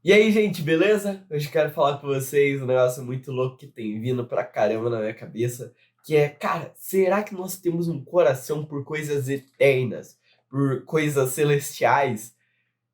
E aí, gente, beleza? Hoje eu quero falar com vocês um negócio muito louco que tem vindo pra caramba na minha cabeça, que é, cara, será que nós temos um coração por coisas eternas, por coisas celestiais?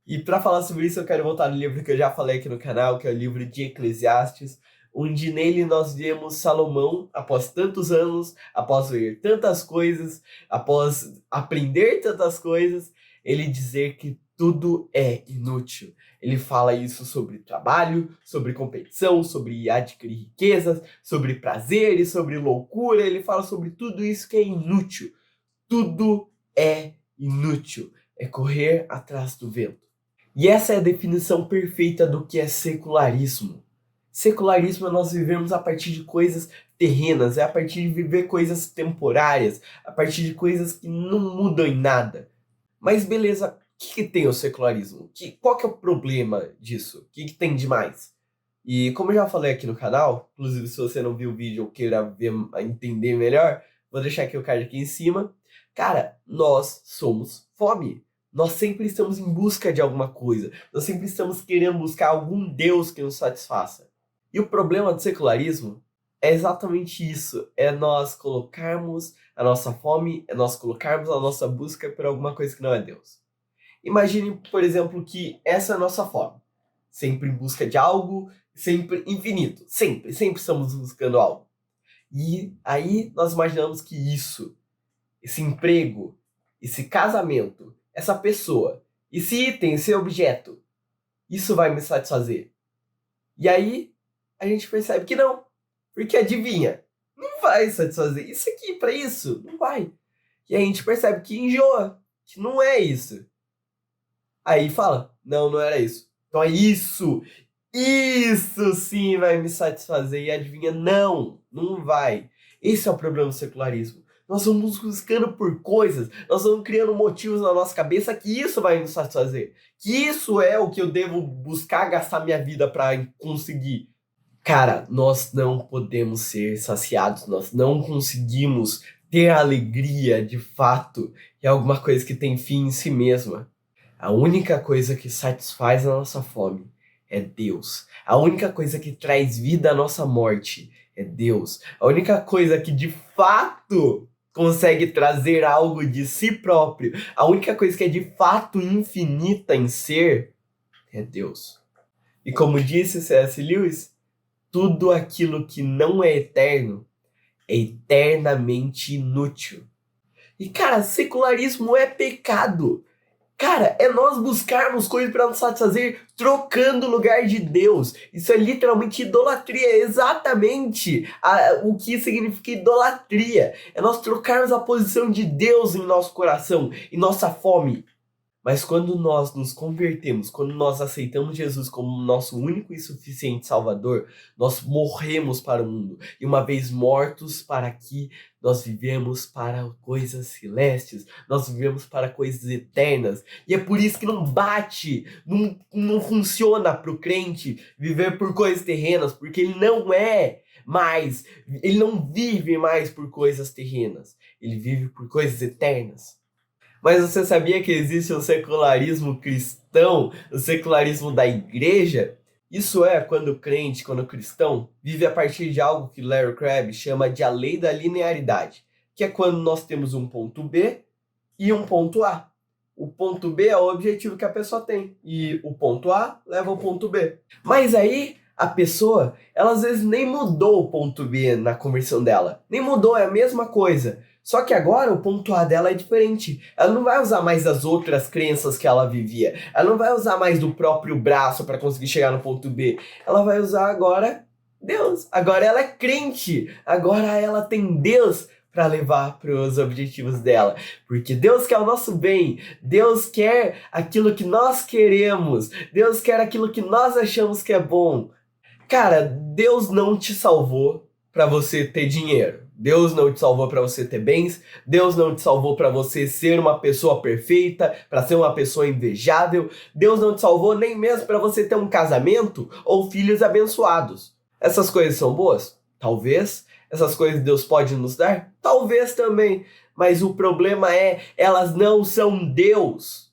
E pra falar sobre isso, eu quero voltar no livro que eu já falei aqui no canal, que é o livro de Eclesiastes, onde nele nós vemos Salomão, após tantos anos, após ver tantas coisas, após aprender tantas coisas, ele dizer que tudo é inútil. Ele fala isso sobre trabalho, sobre competição, sobre adquirir riquezas, sobre prazeres, sobre loucura. Ele fala sobre tudo isso que é inútil. Tudo é inútil. É correr atrás do vento. E essa é a definição perfeita do que é secularismo. Secularismo é nós vivemos a partir de coisas terrenas, é a partir de viver coisas temporárias, a partir de coisas que não mudam em nada. Mas beleza, o que tem o secularismo? Qual que é o problema disso? O que tem de mais? E como eu já falei aqui no canal, inclusive se você não viu o vídeo ou queira ver, entender melhor, vou deixar aqui o card aqui em cima. Cara, nós somos fome. Nós sempre estamos em busca de alguma coisa. Nós sempre estamos querendo buscar algum Deus que nos satisfaça. E o problema do secularismo é exatamente isso. É nós colocarmos a nossa fome, é nós colocarmos a nossa busca por alguma coisa que não é Deus. Imagine, por exemplo, que essa é a nossa fome. Sempre em busca de algo, sempre infinito. Sempre estamos buscando algo. E aí nós imaginamos que isso, esse emprego, esse casamento, essa pessoa, esse item, esse objeto, isso vai me satisfazer. E aí a gente percebe que não. Porque adivinha, não vai satisfazer. Isso aqui, para isso, não vai. E aí a gente percebe que enjoa, que não é isso. Aí fala, não, não era isso. Então é isso. Isso sim vai me satisfazer. E adivinha, não vai. Esse é o problema do secularismo. Nós vamos buscando por coisas, nós vamos criando motivos na nossa cabeça que isso vai nos satisfazer. Que isso é o que eu devo buscar gastar minha vida para conseguir. Cara, nós não podemos ser saciados, nós não conseguimos ter alegria de fato em alguma coisa que tem fim em si mesma. A única coisa que satisfaz a nossa fome é Deus. A única coisa que traz vida à nossa morte é Deus. A única coisa que de fato consegue trazer algo de si próprio, a única coisa que é de fato infinita em ser é Deus. E como disse C.S. Lewis, tudo aquilo que não é eterno é eternamente inútil. E cara, secularismo é pecado. Cara, é nós buscarmos coisas para nos satisfazer trocando o lugar de Deus. Isso é literalmente idolatria, é exatamente o que significa idolatria. É nós trocarmos a posição de Deus em nosso coração, em nossa fome. Mas quando nós nos convertemos, quando nós aceitamos Jesus como nosso único e suficiente Salvador, nós morremos para o mundo. E uma vez mortos para aqui, nós vivemos para coisas celestes, nós vivemos para coisas eternas. E é por isso que não bate, não funciona para o crente viver por coisas terrenas, porque ele não é mais, ele não vive mais por coisas terrenas, ele vive por coisas eternas. Mas você sabia que existe o secularismo cristão, o secularismo da igreja? Isso é quando o crente, quando o cristão, vive a partir de algo que Larry Crabb chama de a lei da linearidade, que é quando nós temos um ponto B e um ponto A. O ponto B é o objetivo que a pessoa tem e o ponto A leva ao ponto B. Mas aí a pessoa, ela às vezes nem mudou o ponto B na conversão dela, nem mudou, é a mesma coisa. Só que agora o ponto A dela é diferente. Ela não vai usar mais das outras crenças que ela vivia. Ela não vai usar mais do próprio braço para conseguir chegar no ponto B. Ela vai usar agora Deus. Agora ela é crente. Agora ela tem Deus para levar para os objetivos dela. Porque Deus quer o nosso bem. Deus quer aquilo que nós queremos. Deus quer aquilo que nós achamos que é bom. Cara, Deus não te salvou para você ter dinheiro. Deus não te salvou para você ter bens. Deus não te salvou para você ser uma pessoa perfeita, para ser uma pessoa invejável. Deus não te salvou nem mesmo para você ter um casamento ou filhos abençoados. Essas coisas são boas? Talvez. Essas coisas Deus pode nos dar? Talvez também. Mas o problema é, elas não são Deus.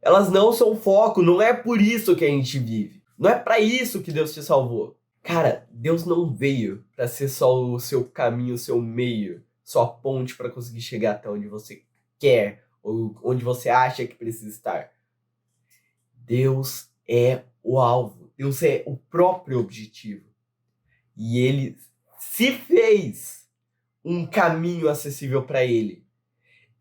Elas não são foco, não é por isso que a gente vive. Não é para isso que Deus te salvou. Cara, Deus não veio para ser só o seu caminho, o seu meio, só a ponte para conseguir chegar até onde você quer ou onde você acha que precisa estar. Deus é o alvo. Deus é o próprio objetivo. E ele se fez um caminho acessível para ele.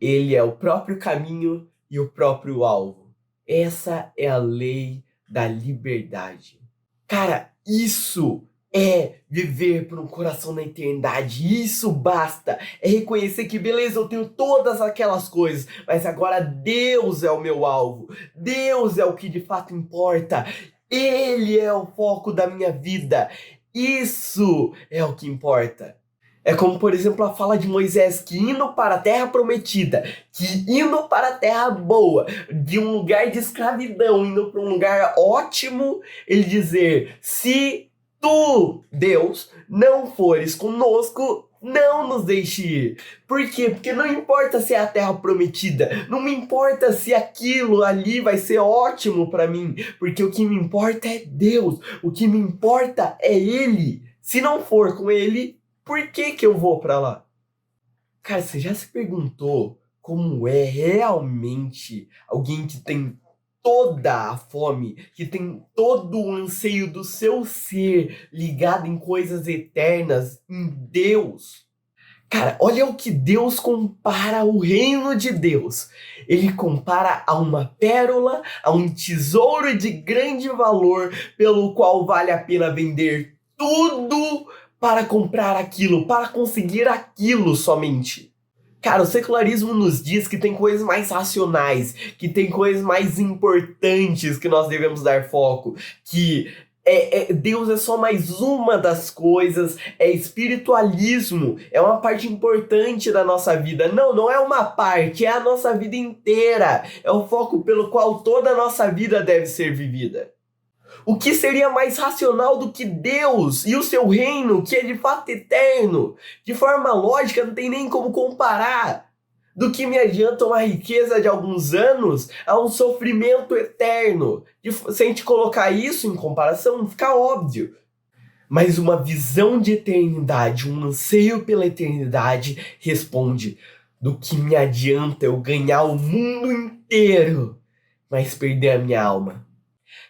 Ele é o próprio caminho e o próprio alvo. Essa é a lei da liberdade. Cara, isso é viver por um coração na eternidade. Isso basta. É reconhecer que, beleza, eu tenho todas aquelas coisas, mas agora Deus é o meu alvo. Deus é o que de fato importa. Ele é o foco da minha vida. Isso é o que importa. É como, por exemplo, a fala de Moisés que indo para a terra prometida, que indo para a terra boa, de um lugar de escravidão, indo para um lugar ótimo, ele dizer: se tu, Deus, não fores conosco, não nos deixe ir. Por quê? Porque não importa se é a terra prometida, não me importa se aquilo ali vai ser ótimo para mim, porque o que me importa é Deus, o que me importa é Ele. Se não for com Ele, por que que eu vou pra lá? Cara, você já se perguntou como é realmente alguém que tem toda a fome, que tem todo o anseio do seu ser ligado em coisas eternas, em Deus? Cara, olha o que Deus compara o reino de Deus. Ele compara a uma pérola, a um tesouro de grande valor, pelo qual vale a pena vender tudo para comprar aquilo, para conseguir aquilo somente. Cara, o secularismo nos diz que tem coisas mais racionais, que tem coisas mais importantes que nós devemos dar foco, que Deus é só mais uma das coisas, é espiritualismo, é uma parte importante da nossa vida. Não, não é uma parte, é a nossa vida inteira, é o foco pelo qual toda a nossa vida deve ser vivida. O que seria mais racional do que Deus e o seu reino, que é de fato eterno? De forma lógica, não tem nem como comparar. Do que me adianta uma riqueza de alguns anos a um sofrimento eterno? Se a gente colocar isso em comparação, fica óbvio. Mas uma visão de eternidade, um anseio pela eternidade, responde: do que me adianta eu ganhar o mundo inteiro, mas perder a minha alma?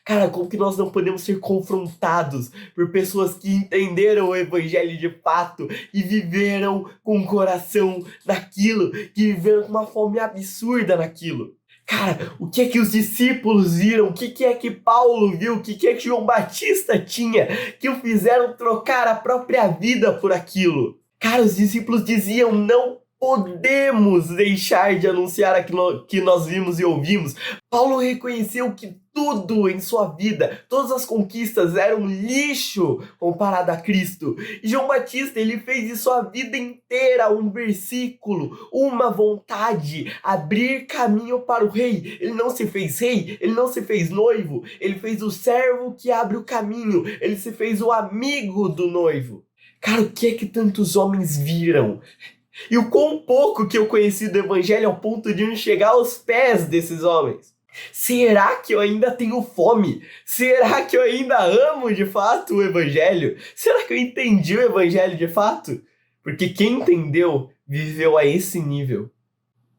Cara, como que nós não podemos ser confrontados por pessoas que entenderam o evangelho de fato e viveram com o coração naquilo, que viveram com uma fome absurda naquilo? Cara, o que é que os discípulos viram? O que é que Paulo viu? O que é que João Batista tinha que o fizeram trocar a própria vida por aquilo? Cara, os discípulos diziam: não podemos deixar de anunciar aquilo que nós vimos e ouvimos. Paulo reconheceu que tudo em sua vida, todas as conquistas eram lixo comparado a Cristo. E João Batista, ele fez de sua vida inteira um versículo, uma vontade, abrir caminho para o rei. Ele não se fez rei, ele não se fez noivo, ele fez o servo que abre o caminho, ele se fez o amigo do noivo. Cara, o que é que tantos homens viram? E o quão pouco que eu conheci do evangelho ao ponto de não chegar aos pés desses homens. Será que eu ainda tenho fome? Será que eu ainda amo de fato o evangelho? Será que eu entendi o evangelho de fato? Porque quem entendeu, viveu a esse nível.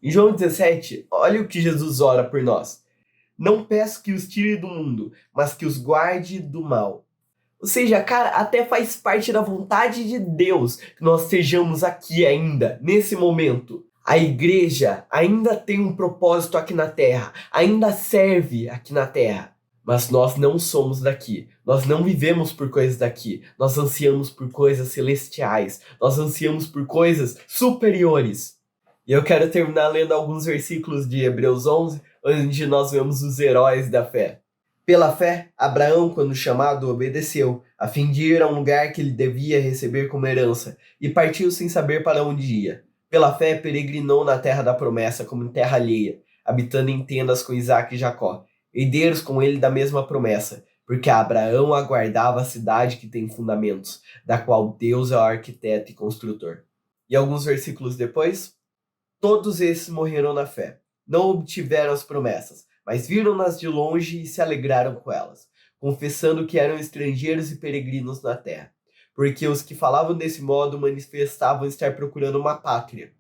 Em João 17, olha o que Jesus ora por nós. Não peço que os tire do mundo, mas que os guarde do mal. Ou seja, cara, até faz parte da vontade de Deus que nós estejamos aqui ainda, nesse momento. A igreja ainda tem um propósito aqui na Terra, ainda serve aqui na Terra. Mas nós não somos daqui, nós não vivemos por coisas daqui, nós ansiamos por coisas celestiais, nós ansiamos por coisas superiores. E eu quero terminar lendo alguns versículos de Hebreus 11, onde nós vemos os heróis da fé. Pela fé, Abraão, quando chamado, obedeceu, a fim de ir a um lugar que ele devia receber como herança, e partiu sem saber para onde ia. Pela fé, peregrinou na terra da promessa como em terra alheia, habitando em tendas com Isaque e Jacó, herdeiros com ele da mesma promessa, porque Abraão aguardava a cidade que tem fundamentos, da qual Deus é o arquiteto e construtor. E alguns versículos depois, todos esses morreram na fé, não obtiveram as promessas, mas viram-nas de longe e se alegraram com elas, confessando que eram estrangeiros e peregrinos na terra, porque os que falavam desse modo manifestavam estar procurando uma pátria.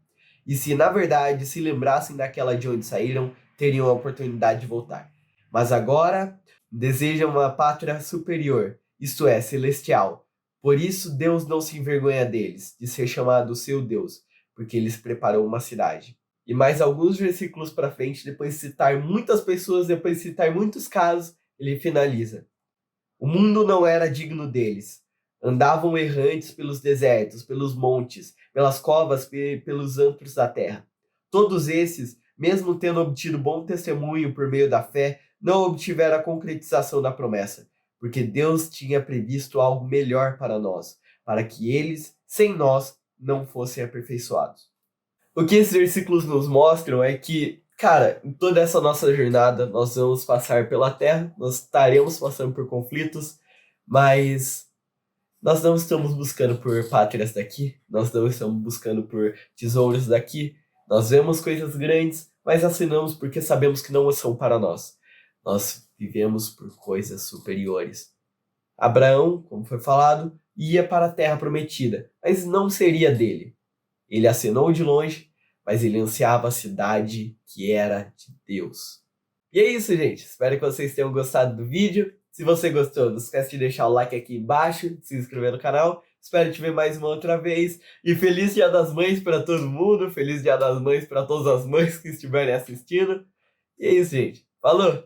E se na verdade se lembrassem daquela de onde saíram, teriam a oportunidade de voltar. Mas agora desejam uma pátria superior, isto é, celestial. Por isso Deus não se envergonha deles, de ser chamado seu Deus, porque eles preparou uma cidade. E mais alguns versículos para frente, depois de citar muitas pessoas, depois de citar muitos casos, ele finaliza. O mundo não era digno deles. Andavam errantes pelos desertos, pelos montes, pelas covas, pelos antros da terra. Todos esses, mesmo tendo obtido bom testemunho por meio da fé, não obtiveram a concretização da promessa, porque Deus tinha previsto algo melhor para nós, para que eles, sem nós, não fossem aperfeiçoados. O que esses versículos nos mostram é que, cara, em toda essa nossa jornada, nós vamos passar pela terra, nós estaremos passando por conflitos, mas nós não estamos buscando por pátrias daqui, nós não estamos buscando por tesouros daqui, nós vemos coisas grandes, mas assinamos porque sabemos que não são para nós. Nós vivemos por coisas superiores. Abraão, como foi falado, ia para a terra prometida, mas não seria dele. Ele acenou de longe, mas ele ansiava a cidade que era de Deus. E é isso, gente. Espero que vocês tenham gostado do vídeo. Se você gostou, não esquece de deixar o like aqui embaixo, de se inscrever no canal. Espero te ver mais uma outra vez. E feliz Dia das Mães para todo mundo. Feliz Dia das Mães para todas as mães que estiverem assistindo. E é isso, gente. Falou!